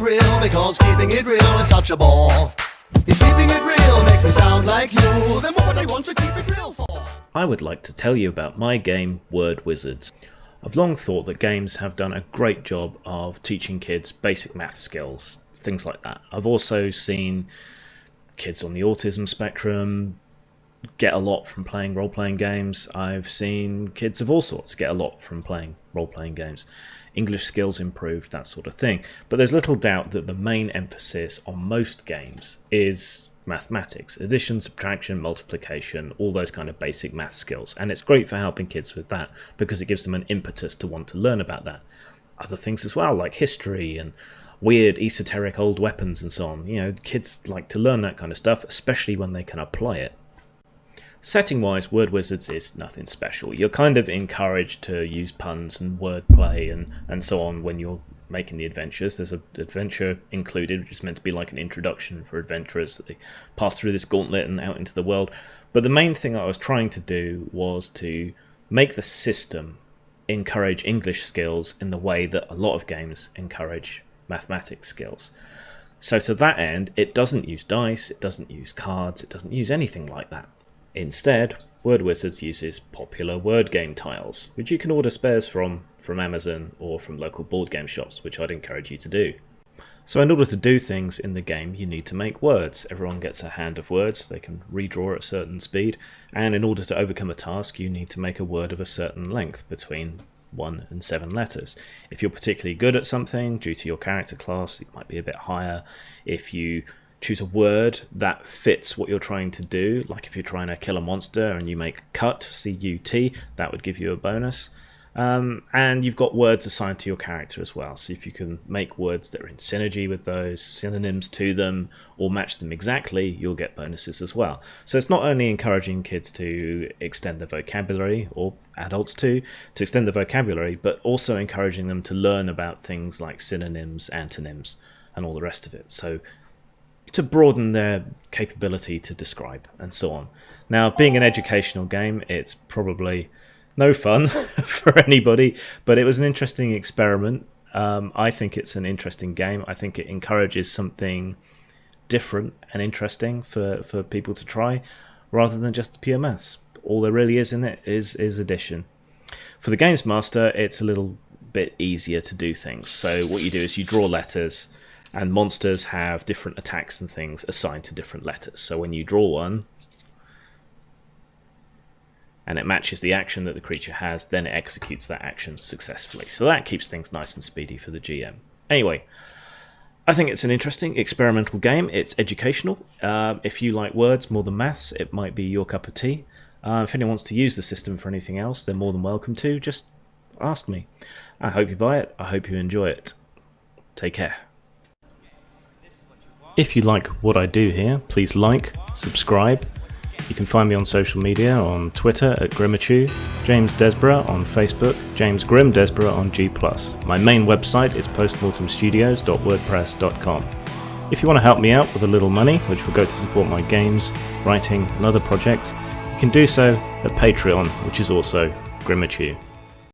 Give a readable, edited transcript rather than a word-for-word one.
real, because keeping it real is such a bore. If keeping it real makes me sound like you, then what would I want to keep it real for? I would like to tell you about my game, Word Wizards. I've long thought that games have done a great job of teaching kids basic math skills, things like that. I've also seen kids on the autism spectrum get a lot from playing role-playing games. I've seen kids of all sorts get a lot from playing role-playing games. English skills improved, that sort of thing. But there's little doubt that the main emphasis on most games is mathematics. Addition, subtraction, multiplication, all those kind of basic math skills. And it's great for helping kids with that because it gives them an impetus to want to learn about that. Other things as well, like history and weird esoteric old weapons and so on. You know, kids like to learn that kind of stuff, especially when they can apply it. Setting-wise, Word Wizards is nothing special. You're kind of encouraged to use puns and wordplay and so on when you're making the adventures. There's an adventure included, which is meant to be like an introduction for adventurers that they pass through this gauntlet and out into the world. But the main thing I was trying to do was to make the system encourage English skills in the way that a lot of games encourage mathematics skills. So to that end, it doesn't use dice, it doesn't use cards, it doesn't use anything like that. Instead, Word Wizards uses popular word game tiles, which you can order spares from Amazon or from local board game shops, which I'd encourage you to do. So in order to do things in the game, you need to make words. Everyone gets a hand of words, they can redraw at a certain speed, and in order to overcome a task, you need to make a word of a certain length, between 1 and 7 letters. If you're particularly good at something, due to your character class, it might be a bit higher. If you choose a word that fits what you're trying to do, like if you're trying to kill a monster and you make cut, C-U-T, that would give you a bonus. And you've got words assigned to your character as well, so if you can make words that are in synergy with those, synonyms to them, or match them exactly, you'll get bonuses as well. So it's not only encouraging kids to extend their vocabulary, or adults to extend their vocabulary, but also encouraging them to learn about things like synonyms, antonyms, and all the rest of it. So to broaden their capability to describe and so on. Now, being an educational game, it's probably no fun for anybody, but it was an interesting experiment. I think it's an interesting game. I think it encourages something different and interesting for people to try, rather than just the pure maths. All there really is in it is addition. For the Games Master, it's a little bit easier to do things. So what you do is you draw letters, and monsters have different attacks and things assigned to different letters. So when you draw one, and it matches the action that the creature has, then it executes that action successfully. So that keeps things nice and speedy for the GM. Anyway, I think it's an interesting experimental game. It's educational. If you like words more than maths, it might be your cup of tea. If anyone wants to use the system for anything else, they're more than welcome to. Just ask me. I hope you buy it. I hope you enjoy it. Take care. If you like what I do here, please like, subscribe. You can find me on social media, on Twitter at Grimachew, James Desborough on Facebook, James Grim Desborough on G+. My main website is postmortemstudios.wordpress.com. If you want to help me out with a little money, which will go to support my games, writing and other projects, you can do so at Patreon, which is also Grimachew.